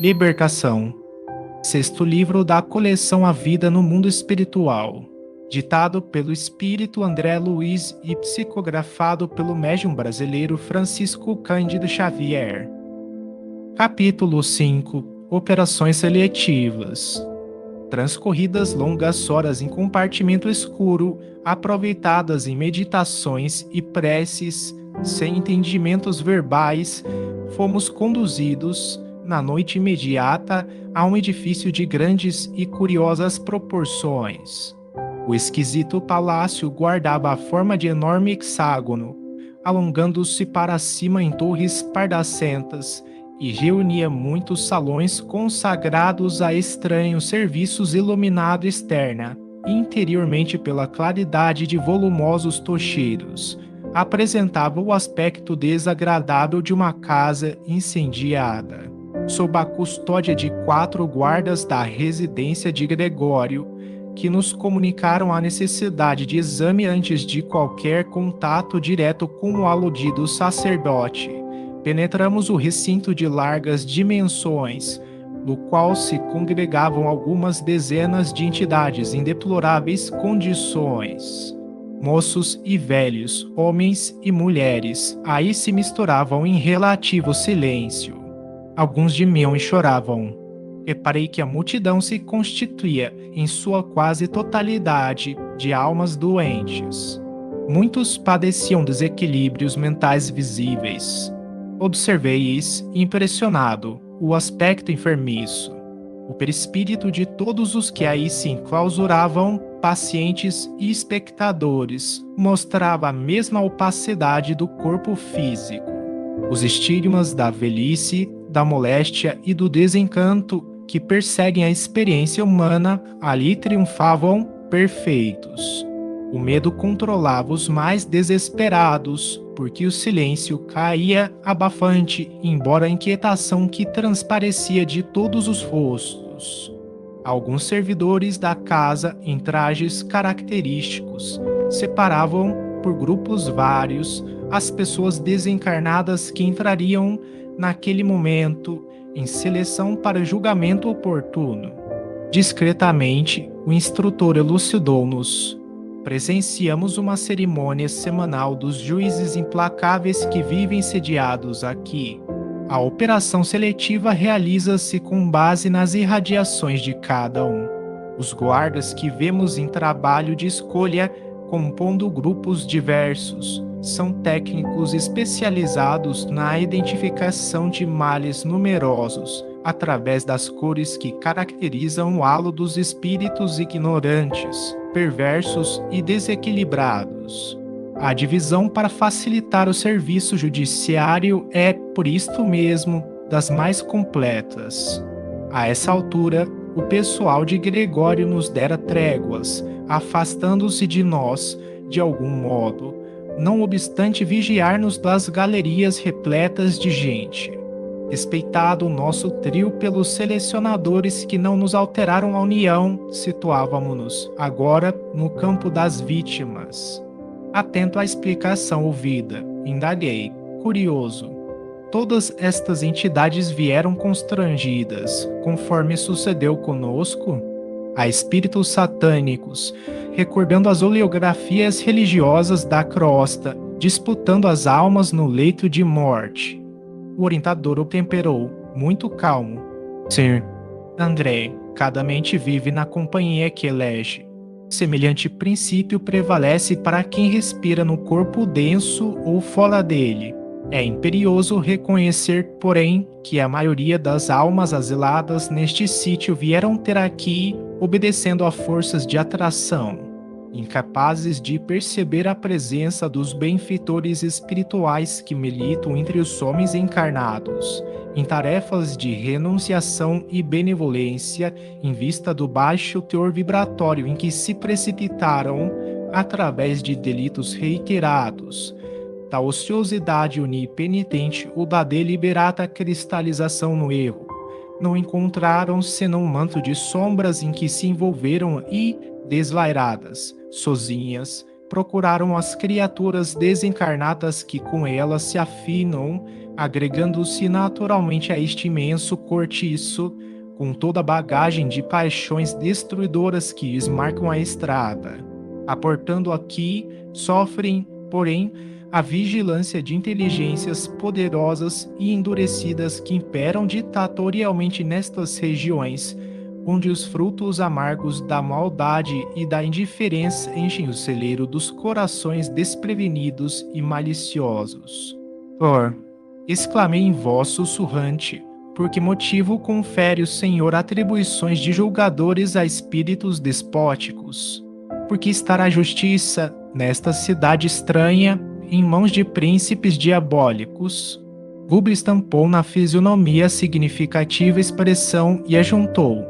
Libertação. Sexto livro da coleção A Vida no Mundo Espiritual. Ditado pelo espírito André Luiz e psicografado pelo médium brasileiro Francisco Cândido Xavier. Capítulo 5. Operações seletivas. Transcorridas longas horas em compartimento escuro, aproveitadas em meditações e preces, sem entendimentos verbais, fomos conduzidos, na noite imediata, a um edifício de grandes e curiosas proporções. O esquisito palácio guardava a forma de enorme hexágono, alongando-se para cima em torres pardacentas, e reunia muitos salões consagrados a estranhos serviços iluminado externa e interiormente pela claridade de volumosos tocheiros. Apresentava o aspecto desagradável de uma casa incendiada. Sob a custódia de 4 guardas da residência de Gregório, que nos comunicaram a necessidade de exame antes de qualquer contato direto com o aludido sacerdote, penetramos o recinto de largas dimensões, no qual se congregavam algumas dezenas de entidades em deploráveis condições. Moços e velhos, homens e mulheres, aí se misturavam em relativo silêncio. Alguns gemiam e choravam. Reparei que a multidão se constituía, em sua quase totalidade, de almas doentes. Muitos padeciam desequilíbrios mentais visíveis. Observei-lhes, impressionado, o aspecto enfermiço. O perispírito de todos os que aí se enclausuravam, pacientes e espectadores, mostrava a mesma opacidade do corpo físico. Os estigmas da velhice, da moléstia e do desencanto que perseguem a experiência humana ali triunfavam perfeitos. O medo controlava os mais desesperados, porque o silêncio caía abafante, embora a inquietação que transparecia de todos os rostos. Alguns servidores da casa, em trajes característicos, separavam, por grupos vários, as pessoas desencarnadas que entrariam, naquele momento, em seleção para julgamento oportuno. Discretamente, o instrutor elucidou-nos. Presenciamos uma cerimônia semanal dos juízes implacáveis que vivem sediados aqui. A operação seletiva realiza-se com base nas irradiações de cada um. Os guardas que vemos em trabalho de escolha, compondo grupos diversos, são técnicos especializados na identificação de males numerosos, através das cores que caracterizam o halo dos espíritos ignorantes, perversos e desequilibrados. A divisão para facilitar o serviço judiciário é, por isto mesmo, das mais completas. A essa altura, o pessoal de Gregório nos dera tréguas, afastando-se de nós, de algum modo, não obstante vigiar-nos das galerias repletas de gente. Respeitado o nosso trio pelos selecionadores que não nos alteraram a união, situávamos-nos, agora, no campo das vítimas. Atento à explicação ouvida, indaguei, curioso. Todas estas entidades vieram constrangidas, conforme sucedeu conosco? A espíritos satânicos, recordando as oleografias religiosas da crosta, disputando as almas no leito de morte. O orientador o temperou, muito calmo. Sim, André, cada mente vive na companhia que elege. Semelhante princípio prevalece para quem respira no corpo denso ou fora dele. É imperioso reconhecer, porém, que a maioria das almas asiladas neste sítio vieram ter aqui obedecendo a forças de atração, incapazes de perceber a presença dos benfeitores espirituais que militam entre os homens encarnados, em tarefas de renunciação e benevolência em vista do baixo teor vibratório em que se precipitaram através de delitos reiterados. Da ociosidade unipenitente ou da deliberada cristalização no erro, não encontraram senão um manto de sombras em que se envolveram e, desvairadas, sozinhas, procuraram as criaturas desencarnadas que com elas se afinam, agregando-se naturalmente a este imenso cortiço, com toda a bagagem de paixões destruidoras que lhes marcam a estrada. Aportando aqui, sofrem, porém, a vigilância de inteligências poderosas e endurecidas que imperam ditatorialmente nestas regiões, onde os frutos amargos da maldade e da indiferença enchem o celeiro dos corações desprevenidos e maliciosos. Exclamei em voz sussurrante, por que motivo confere o Senhor atribuições de julgadores a espíritos despóticos? Porque estará a justiça, nesta cidade estranha, em mãos de príncipes diabólicos? Gubo estampou na fisionomia significativa expressão e ajuntou: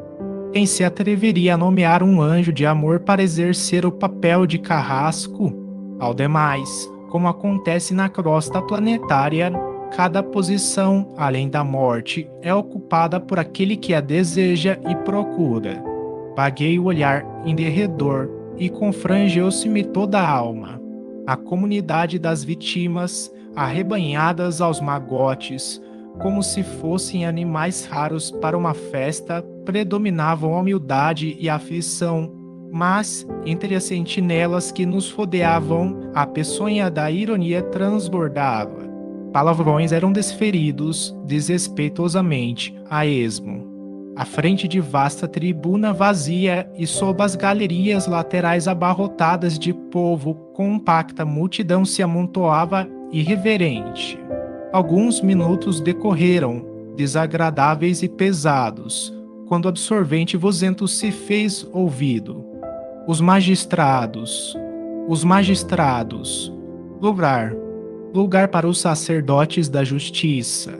quem se atreveria a nomear um anjo de amor para exercer o papel de carrasco? Ao demais, como acontece na crosta planetária, cada posição, além da morte, é ocupada por aquele que a deseja e procura. Vaguei o olhar em derredor e confrangeu-se-me toda a alma. A comunidade das vítimas, arrebanhadas aos magotes, como se fossem animais raros para uma festa, predominavam a humildade e a aflição, mas, entre as sentinelas que nos rodeavam, a peçonha da ironia transbordava. Palavrões eram desferidos desrespeitosamente, a esmo. À frente de vasta tribuna vazia e sob as galerias laterais abarrotadas de povo, compacta multidão se amontoava irreverente. Alguns minutos decorreram, desagradáveis e pesados, quando o absorvente vozento se fez ouvido. Os magistrados. Lugar para os sacerdotes da justiça.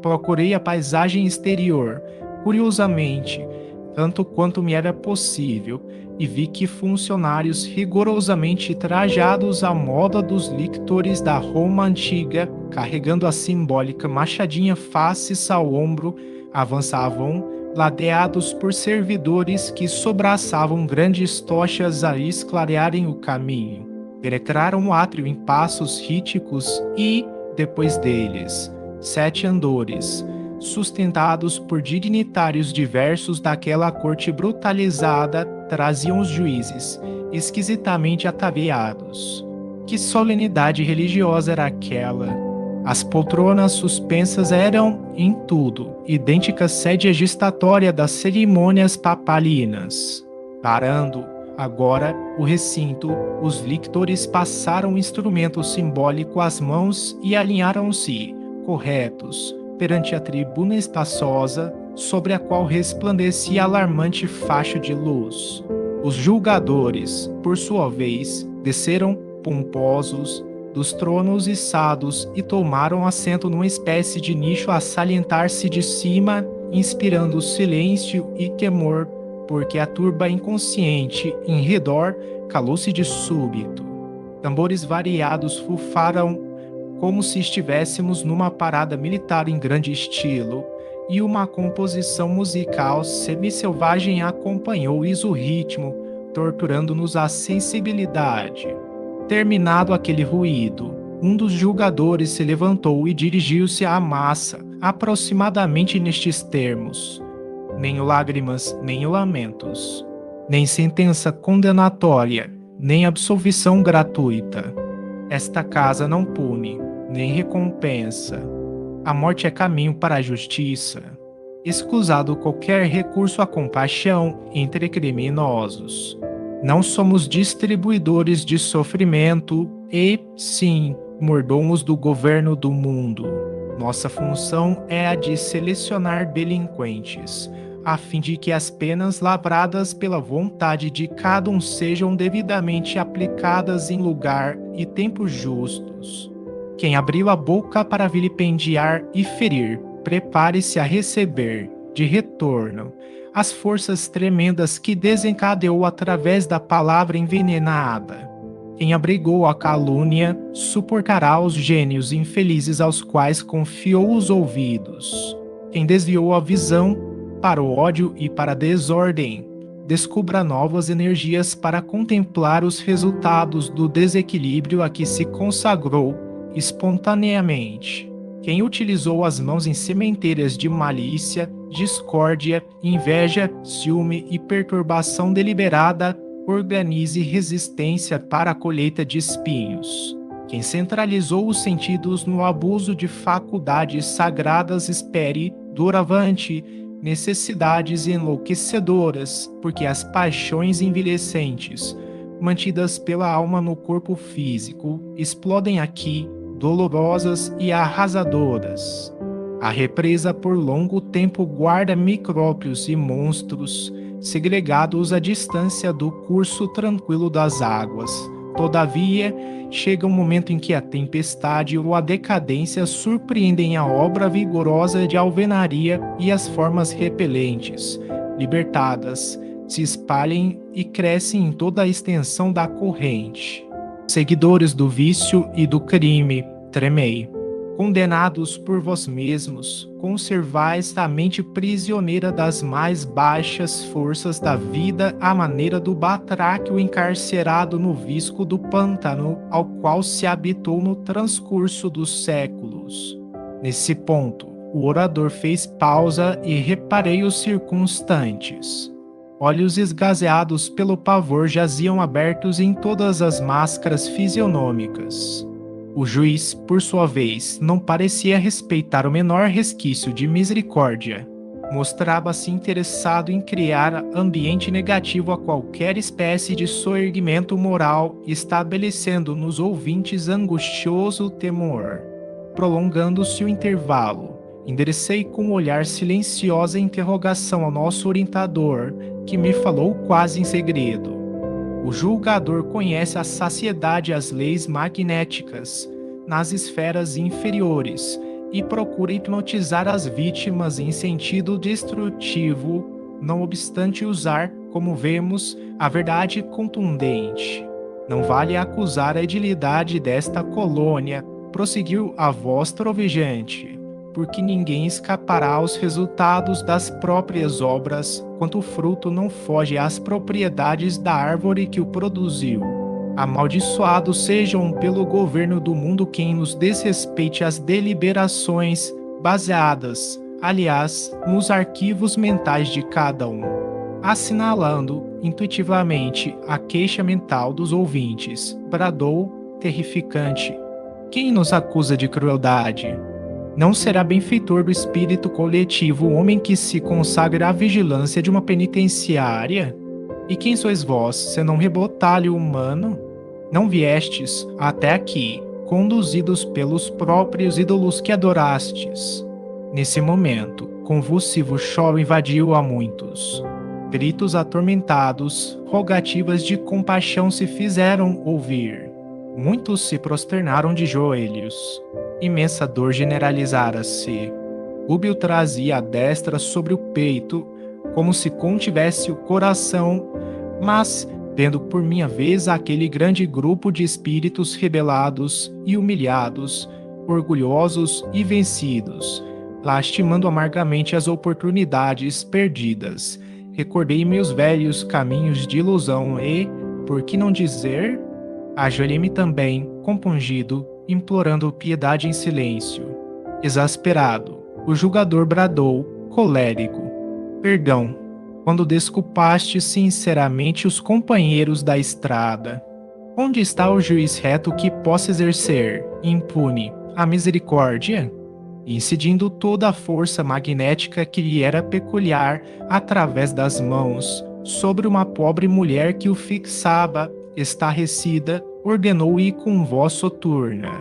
Procurei a paisagem exterior, curiosamente, tanto quanto me era possível, e vi que funcionários rigorosamente trajados à moda dos lictores da Roma antiga, carregando a simbólica machadinha faces ao ombro, avançavam, ladeados por servidores que sobraçavam grandes tochas a esclarearem o caminho. Penetraram o átrio em passos ríticos e, depois deles, 7 andores, sustentados por dignitários diversos daquela corte brutalizada, traziam os juízes, esquisitamente ataviados. Que solenidade religiosa era aquela? As poltronas suspensas eram, em tudo, idêntica sede gestatória das cerimônias papalinas. Parando, agora, o recinto, os lictores passaram o instrumento simbólico às mãos e alinharam-se, corretos, perante a tribuna espaçosa, sobre a qual resplandecia alarmante facho de luz. Os julgadores, por sua vez, desceram pomposos dos tronos içados e tomaram assento numa espécie de nicho a salientar-se de cima, inspirando silêncio e temor, porque a turba inconsciente em redor calou-se de súbito. Tambores variados fufaram como se estivéssemos numa parada militar em grande estilo, e uma composição musical semi-selvagem acompanhou o iso-ritmo, torturando-nos a sensibilidade. Terminado aquele ruído, um dos julgadores se levantou e dirigiu-se à massa, aproximadamente nestes termos: nem lágrimas, nem lamentos, nem sentença condenatória, nem absolvição gratuita. Esta casa não pune, nem recompensa. A morte é caminho para a justiça. Escusado qualquer recurso à compaixão entre criminosos. Não somos distribuidores de sofrimento e, sim, mordomos do governo do mundo. Nossa função é a de selecionar delinquentes, a fim de que as penas lavradas pela vontade de cada um sejam devidamente aplicadas em lugar e tempo justos. Quem abriu a boca para vilipendiar e ferir, prepare-se a receber, de retorno, as forças tremendas que desencadeou através da palavra envenenada. Quem abrigou a calúnia, suportará os gênios infelizes aos quais confiou os ouvidos. Quem desviou a visão, para o ódio e para a desordem, descubra novas energias para contemplar os resultados do desequilíbrio a que se consagrou espontaneamente. Quem utilizou as mãos em sementeiras de malícia, discórdia, inveja, ciúme e perturbação deliberada, organize resistência para a colheita de espinhos. Quem centralizou os sentidos no abuso de faculdades sagradas espere, doravante, necessidades enlouquecedoras, porque as paixões envelhecentes, mantidas pela alma no corpo físico, explodem aqui, dolorosas e arrasadoras. A represa por longo tempo guarda micróbios e monstros, segregados à distância do curso tranquilo das águas. Todavia, chega um momento em que a tempestade ou a decadência surpreendem a obra vigorosa de alvenaria e as formas repelentes, libertadas, se espalhem e crescem em toda a extensão da corrente. Seguidores do vício e do crime, tremei. Condenados por vós mesmos, conservais a mente prisioneira das mais baixas forças da vida à maneira do batráquio encarcerado no visco do pântano ao qual se habitou no transcurso dos séculos. Nesse ponto, o orador fez pausa e reparei os circunstantes. Olhos esgazeados pelo pavor jaziam abertos em todas as máscaras fisionômicas. O juiz, por sua vez, não parecia respeitar o menor resquício de misericórdia. Mostrava-se interessado em criar ambiente negativo a qualquer espécie de soerguimento moral, estabelecendo nos ouvintes angustioso temor. Prolongando-se o intervalo, enderecei com um olhar silenciosa interrogação ao nosso orientador, que me falou quase em segredo. O julgador conhece a saciedade as leis magnéticas nas esferas inferiores e procura hipnotizar as vítimas em sentido destrutivo, não obstante usar, como vemos, a verdade contundente. Não vale acusar a edilidade desta colônia, prosseguiu a voz trovejante, porque ninguém escapará aos resultados das próprias obras, quanto o fruto não foge às propriedades da árvore que o produziu. Amaldiçoados sejam pelo governo do mundo quem nos desrespeite as deliberações baseadas, aliás, nos arquivos mentais de cada um. Assinalando intuitivamente a queixa mental dos ouvintes, bradou, terrificante: quem nos acusa de crueldade? Não será benfeitor do espírito coletivo o homem que se consagra à vigilância de uma penitenciária? E quem sois vós, senão rebotalho humano? Não viestes até aqui, conduzidos pelos próprios ídolos que adorastes. Nesse momento, convulsivo choro invadiu a muitos. Gritos atormentados, rogativas de compaixão se fizeram ouvir. Muitos se prosternaram de joelhos. Imensa dor generalizara-se. Rúbio trazia a destra sobre o peito, como se contivesse o coração, mas, vendo por minha vez aquele grande grupo de espíritos rebelados e humilhados, orgulhosos e vencidos, lastimando amargamente as oportunidades perdidas, recordei meus velhos caminhos de ilusão e, por que não dizer, ajoelhei-me também, compungido, implorando piedade em silêncio. Exasperado, o julgador bradou, colérico: perdão, quando desculpaste sinceramente os companheiros da estrada. Onde está o juiz reto que possa exercer, impune, a misericórdia? Incidindo toda a força magnética que lhe era peculiar através das mãos, sobre uma pobre mulher que o fixava, estarrecida, ordenou ir com voz soturna: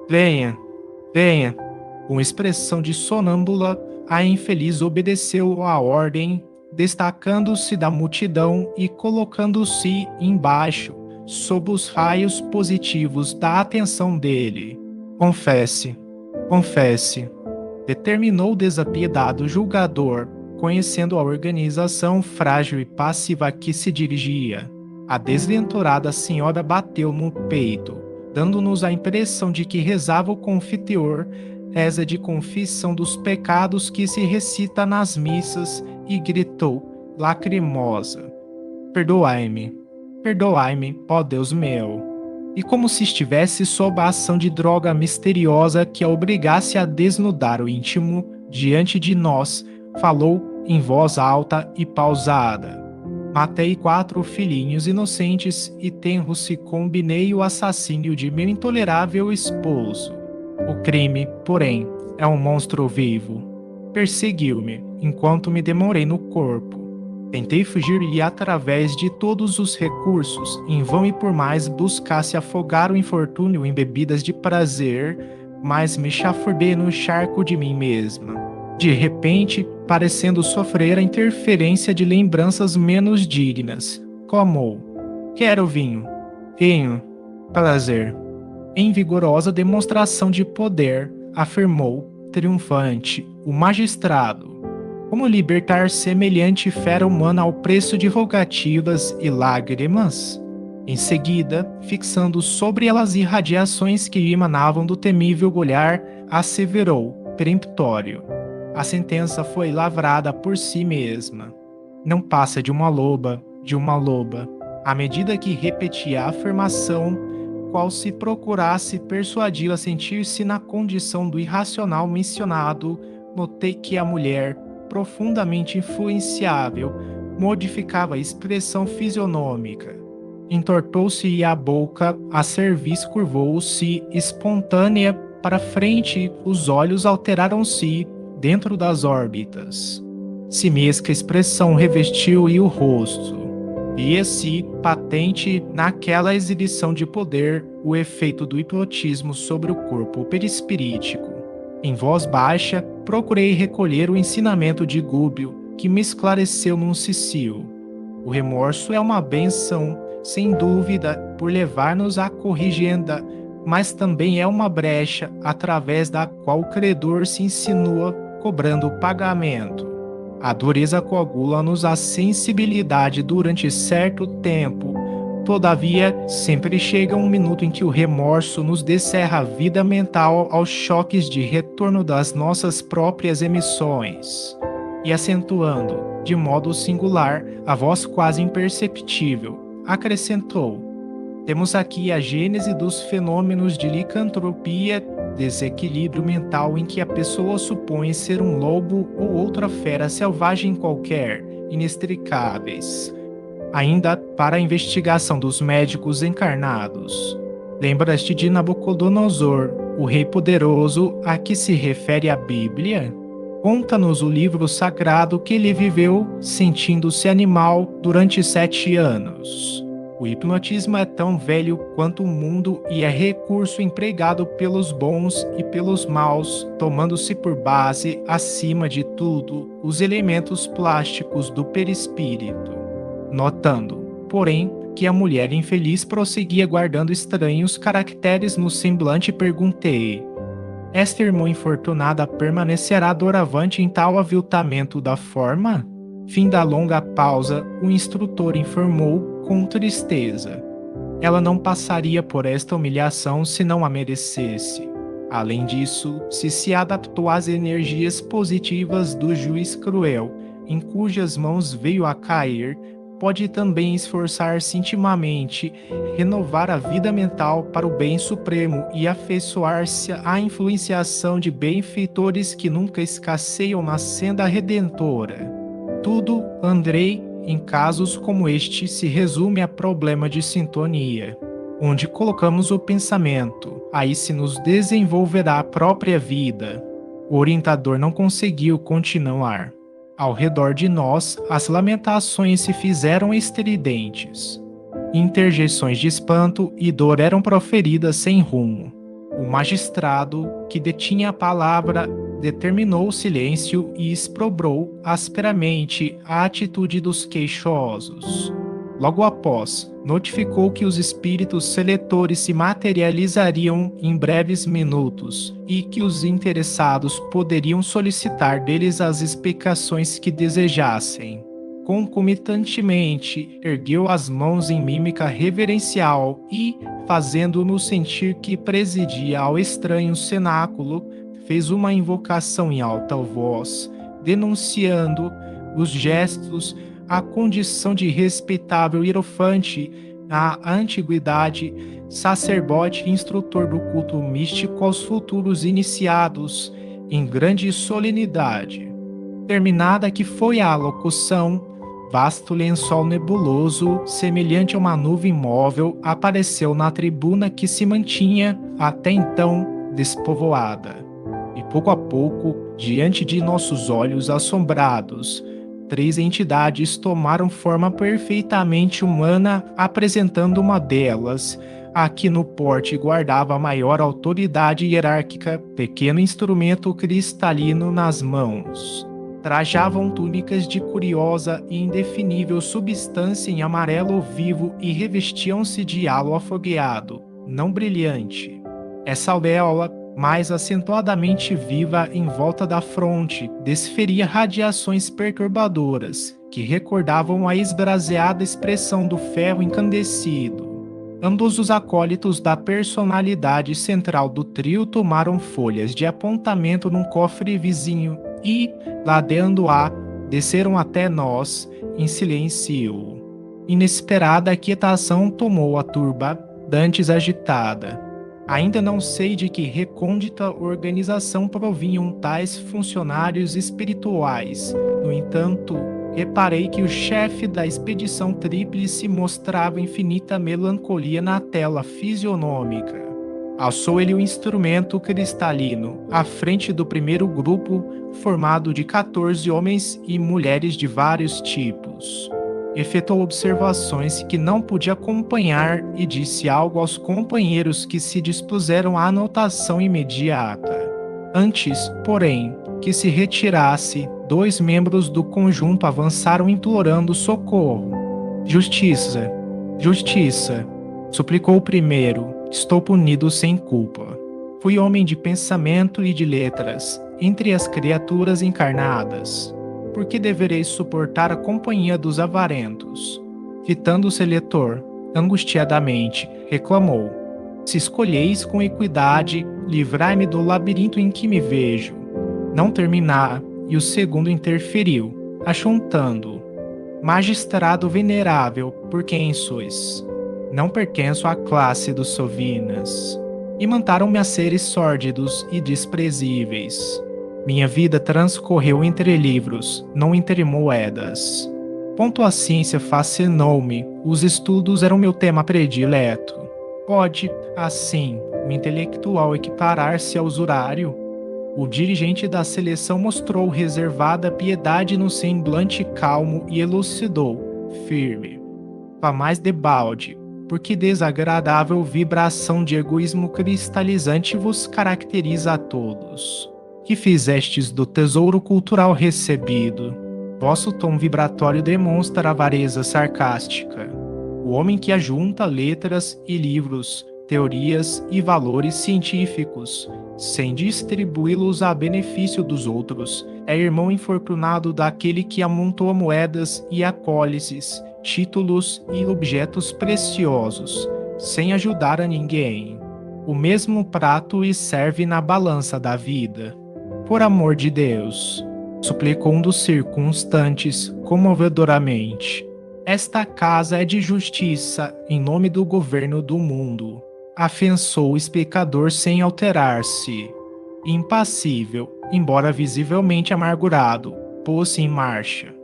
venha, venha. Com expressão de sonâmbula, a infeliz obedeceu à ordem, destacando-se da multidão e colocando-se embaixo, sob os raios positivos da atenção dele. Confesse, confesse, determinou o desapiedado julgador, conhecendo a organização frágil e passiva a que se dirigia. A desventurada senhora bateu no peito, dando-nos a impressão de que rezava o confiteor, reza de confissão dos pecados que se recita nas missas, e gritou, lacrimosa: Perdoai-me, perdoai-me, ó Deus meu. E como se estivesse sob a ação de droga misteriosa que a obrigasse a desnudar o íntimo diante de nós, falou em voz alta e pausada. Matei 4 filhinhos inocentes e tenro-se combinei o assassínio de meu intolerável esposo. O crime, porém, é um monstro vivo. Perseguiu-me enquanto me demorei no corpo. Tentei fugir e através de todos os recursos, em vão e por mais buscasse afogar o infortúnio em bebidas de prazer, mas me chafurdei no charco de mim mesma. De repente, parecendo sofrer a interferência de lembranças menos dignas, clamou: Quero vinho. Vinho. Prazer. Em vigorosa demonstração de poder, afirmou, triunfante, o magistrado. Como libertar semelhante fera humana ao preço de rogativas e lágrimas? Em seguida, fixando sobre elas irradiações que emanavam do temível olhar, asseverou, peremptório: a sentença foi lavrada por si mesma. Não passa de uma loba, à medida que repetia a afirmação, qual se procurasse persuadi-la a sentir-se na condição do irracional mencionado, notei que a mulher, profundamente influenciável, modificava a expressão fisionômica. Entortou-se a boca, a cerviz curvou-se, espontânea para frente, os olhos alteraram-se dentro das órbitas. Simiesca expressão revestiu-lhe o rosto. Via-se patente naquela exibição de poder o efeito do hipnotismo sobre o corpo perispirítico. Em voz baixa, procurei recolher o ensinamento de Gúbio, que me esclareceu num cicio. O remorso é uma bênção, sem dúvida, por levar-nos à corrigenda, mas também é uma brecha através da qual o credor se insinua cobrando o pagamento. A dureza coagula-nos a sensibilidade durante certo tempo. Todavia, sempre chega um minuto em que o remorso nos descerra a vida mental aos choques de retorno das nossas próprias emissões. E acentuando, de modo singular, a voz quase imperceptível, acrescentou: temos aqui a gênese dos fenômenos de licantropia, desequilíbrio mental em que a pessoa supõe ser um lobo ou outra fera selvagem qualquer, inextricáveis. Ainda para a investigação dos médicos encarnados. Lembras-te de Nabucodonosor, o rei poderoso a que se refere a Bíblia? Conta-nos o livro sagrado que ele viveu sentindo-se animal durante 7 anos. O hipnotismo é tão velho quanto o mundo e é recurso empregado pelos bons e pelos maus, tomando-se por base, acima de tudo, os elementos plásticos do perispírito. Notando, porém, que a mulher infeliz prosseguia guardando estranhos caracteres no semblante, perguntei: esta irmã infortunada permanecerá doravante em tal aviltamento da forma? Fim da longa pausa, o instrutor informou com tristeza: ela não passaria por esta humilhação se não a merecesse. Além disso, se adaptou às energias positivas do juiz cruel, em cujas mãos veio a cair, pode também esforçar-se intimamente, renovar a vida mental para o bem supremo e afeiçoar-se à influenciação de benfeitores que nunca escasseiam na senda redentora. Tudo, Andrei, em casos como este, se resume a problema de sintonia. Onde colocamos o pensamento, aí se nos desenvolverá a própria vida. O orientador não conseguiu continuar. Ao redor de nós, as lamentações se fizeram estridentes. Interjeições de espanto e dor eram proferidas sem rumo. O magistrado, que detinha a palavra, determinou o silêncio e exprobrou asperamente a atitude dos queixosos. Logo após, notificou que os espíritos seletores se materializariam em breves minutos e que os interessados poderiam solicitar deles as explicações que desejassem. Concomitantemente, ergueu as mãos em mímica reverencial e, fazendo-nos sentir que presidia ao estranho cenáculo, fez uma invocação em alta voz, denunciando os gestos a condição de respeitável hierofante na antiguidade, sacerdote e instrutor do culto místico aos futuros iniciados, em grande solenidade. Terminada que foi a alocução, vasto lençol nebuloso, semelhante a uma nuvem móvel, apareceu na tribuna que se mantinha, até então, despovoada. E pouco a pouco, diante de nossos olhos assombrados, 3 entidades tomaram forma perfeitamente humana, apresentando uma delas, a que no porte guardava a maior autoridade hierárquica, pequeno instrumento cristalino nas mãos. Trajavam túnicas de curiosa e indefinível substância em amarelo vivo e revestiam-se de halo afogueado, não brilhante. Essa auréola, mais acentuadamente viva em volta da fronte, desferia radiações perturbadoras, que recordavam a esbraseada expressão do ferro incandescido. Ambos os acólitos da personalidade central do trio tomaram folhas de apontamento num cofre vizinho e, ladeando-a, desceram até nós, em silêncio. Inesperada aquietação tomou a turba, dantes agitada. Ainda não sei de que recôndita organização provinham tais funcionários espirituais. No entanto, reparei que o chefe da expedição tríplice mostrava infinita melancolia na tela fisionômica. Alçou ele o instrumento cristalino, à frente do primeiro grupo, formado de 14 homens e mulheres de vários tipos. Efetuou observações que não podia acompanhar e disse algo aos companheiros que se dispuseram à anotação imediata. Antes, porém, que se retirasse, 2 membros do conjunto avançaram implorando socorro. Justiça, justiça, suplicou o primeiro, estou punido sem culpa. Fui homem de pensamento e de letras, entre as criaturas encarnadas. Por que deverei suportar a companhia dos avarentos? Fitando-se o leitor, angustiadamente, reclamou: se escolheis com equidade, livrai-me do labirinto em que me vejo. Não terminar, e o segundo interferiu, achuntando: magistrado venerável, por quem sois? Não pertenço à classe dos sovinas. Imantaram-me a seres sórdidos e desprezíveis. Minha vida transcorreu entre livros, não entre moedas. Ponto a ciência fascinou-me, os estudos eram meu tema predileto. Pode, assim, o intelectual equiparar-se ao usurário? O dirigente da seleção mostrou reservada piedade no semblante calmo e elucidou, firme: vá mais debalde, porque desagradável vibração de egoísmo cristalizante vos caracteriza a todos. Que fizestes do tesouro cultural recebido? Vosso tom vibratório demonstra avareza sarcástica. O homem que ajunta letras e livros, teorias e valores científicos, sem distribuí-los a benefício dos outros, é irmão infortunado daquele que amontoa moedas e acólices, títulos e objetos preciosos, sem ajudar a ninguém. O mesmo prato lhe serve na balança da vida. Por amor de Deus, suplicou um dos circunstantes comovedoramente, esta casa é de justiça em nome do governo do mundo. Afensou o explicador sem alterar-se. Impassível, embora visivelmente amargurado, pôs-se em marcha.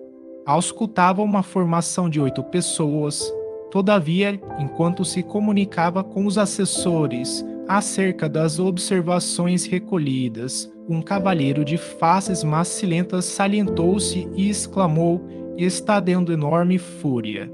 Auscultava uma formação de 8 pessoas. Todavia, enquanto se comunicava com os assessores acerca das observações recolhidas, um cavalheiro de faces macilentas salientou-se e exclamou, estadando enorme fúria: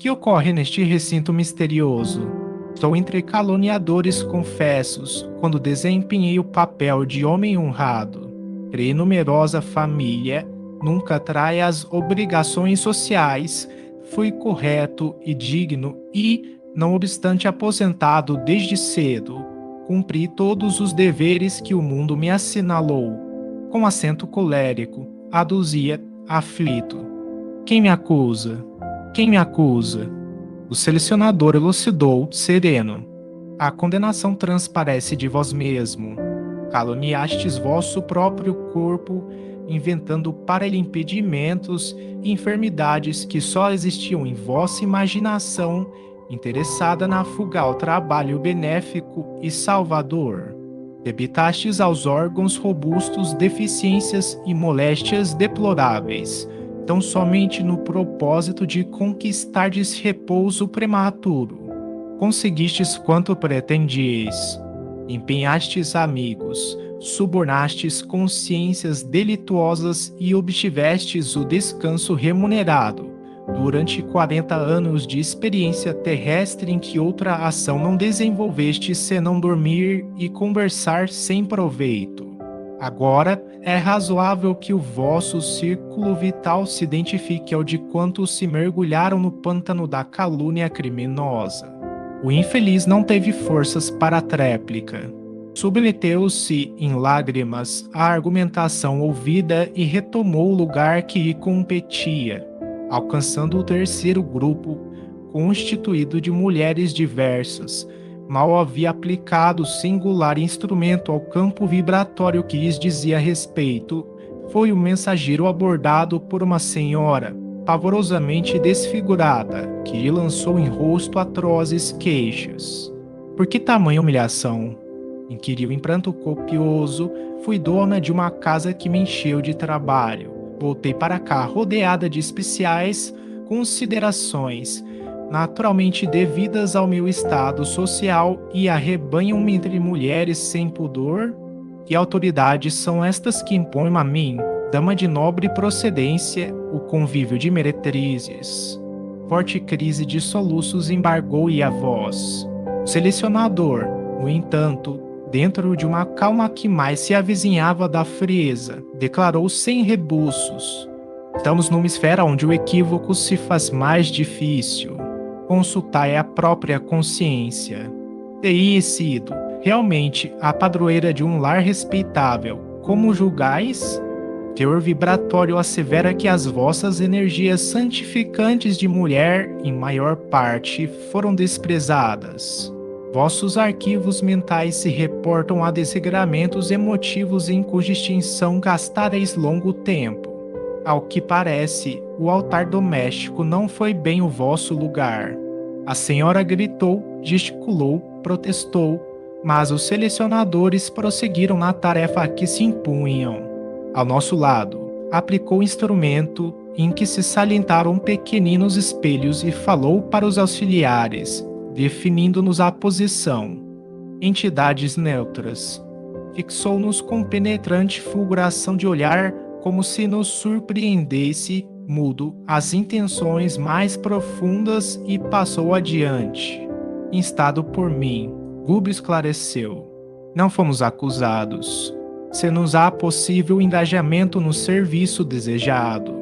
que ocorre neste recinto misterioso? Estou entre caluniadores confessos, quando desempenhei o papel de homem honrado. Criei numerosa família, nunca trai as obrigações sociais, fui correto e digno e, não obstante aposentado desde cedo, cumpri todos os deveres que o mundo me assinalou. Com acento colérico, aduzia, aflito: quem me acusa? Quem me acusa? O selecionador elucidou, sereno: a condenação transparece de vós mesmo. Caluniastes vosso próprio corpo, inventando para ele impedimentos e enfermidades que só existiam em vossa imaginação, interessada na fuga ao trabalho benéfico e salvador. Debitastes aos órgãos robustos deficiências e moléstias deploráveis, tão somente no propósito de conquistardes repouso prematuro. Conseguistes quanto pretendieis. Empenhastes amigos, subornastes consciências delituosas e obtivestes o descanso remunerado, durante 40 anos de experiência terrestre em que outra ação não desenvolveste senão dormir e conversar sem proveito. Agora, é razoável que o vosso círculo vital se identifique ao de quantos se mergulharam no pântano da calúnia criminosa. O infeliz não teve forças para a tréplica. Submeteu-se em lágrimas à argumentação ouvida e retomou o lugar que lhe competia, alcançando o terceiro grupo, constituído de mulheres diversas. Mal havia aplicado o singular instrumento ao campo vibratório que lhes dizia respeito, foi o mensageiro abordado por uma senhora, pavorosamente desfigurada, que lhe lançou em rosto atrozes queixas. Por que tamanha humilhação? Inquiriu em pranto copioso. Fui dona de uma casa que me encheu de trabalho. Voltei para cá rodeada de especiais considerações, naturalmente devidas ao meu estado social, e arrebanham-me entre mulheres sem pudor? Que autoridades são estas que impõem a mim, dama de nobre procedência, o convívio de meretrizes? Forte crise de soluços embargou-lhe a voz. O selecionador, no entanto, dentro de uma calma que mais se avizinhava da frieza, declarou sem rebuços: estamos numa esfera onde o equívoco se faz mais difícil. Consultai a própria consciência. Teríeis sido, realmente, a padroeira de um lar respeitável. Como julgais? Teor vibratório assevera que as vossas energias santificantes de mulher, em maior parte, foram desprezadas. Vossos arquivos mentais se reportam a desregramentos emotivos em cuja extinção gastareis longo tempo. Ao que parece, o altar doméstico não foi bem o vosso lugar. A senhora gritou, gesticulou, protestou, mas os selecionadores prosseguiram na tarefa a que se impunham. Ao nosso lado, aplicou o instrumento em que se salientaram pequeninos espelhos e falou para os auxiliares, definindo-nos a posição. Entidades neutras. Fixou-nos com penetrante fulguração de olhar, como se nos surpreendesse, mudo, as intenções mais profundas, e passou adiante. Instado por mim, Gúbio esclareceu: não fomos acusados. Se nos há possível engajamento no serviço desejado.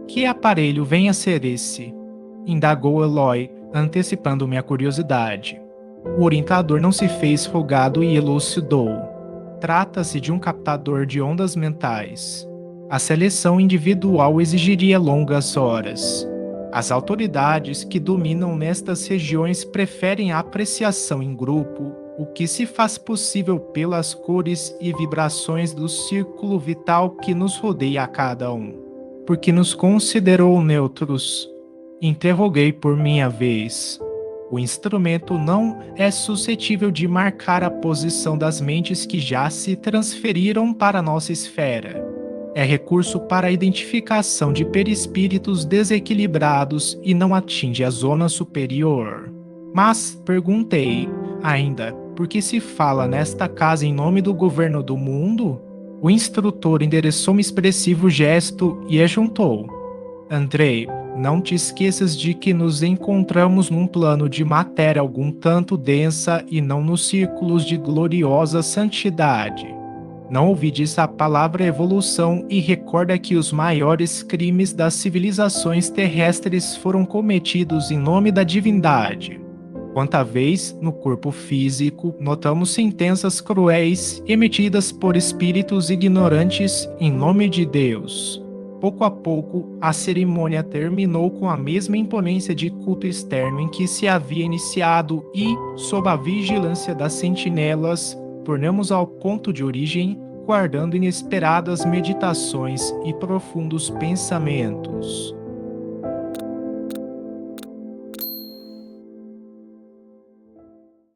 Que aparelho vem a ser esse? Indagou Eloy, antecipando minha curiosidade. O orientador não se fez rogado e elucidou. Trata-se de um captador de ondas mentais. A seleção individual exigiria longas horas. As autoridades que dominam nestas regiões preferem a apreciação em grupo, o que se faz possível pelas cores e vibrações do círculo vital que nos rodeia a cada um. Porque nos considerou neutros? Interroguei por minha vez. O instrumento não é suscetível de marcar a posição das mentes que já se transferiram para nossa esfera. É recurso para a identificação de perispíritos desequilibrados e não atinge a zona superior. Mas, perguntei, ainda, por que se fala nesta casa em nome do governo do mundo? O instrutor endereçou um expressivo gesto e ajuntou: Andrei, não te esqueças de que nos encontramos num plano de matéria algum tanto densa e não nos círculos de gloriosa santidade. Não ouvides a palavra evolução e recorda que os maiores crimes das civilizações terrestres foram cometidos em nome da divindade. Quanta vez, no corpo físico, notamos sentenças cruéis emitidas por espíritos ignorantes em nome de Deus. Pouco a pouco, a cerimônia terminou com a mesma imponência de culto externo em que se havia iniciado e, sob a vigilância das sentinelas, retornamos ao ponto de origem, guardando inesperadas meditações e profundos pensamentos.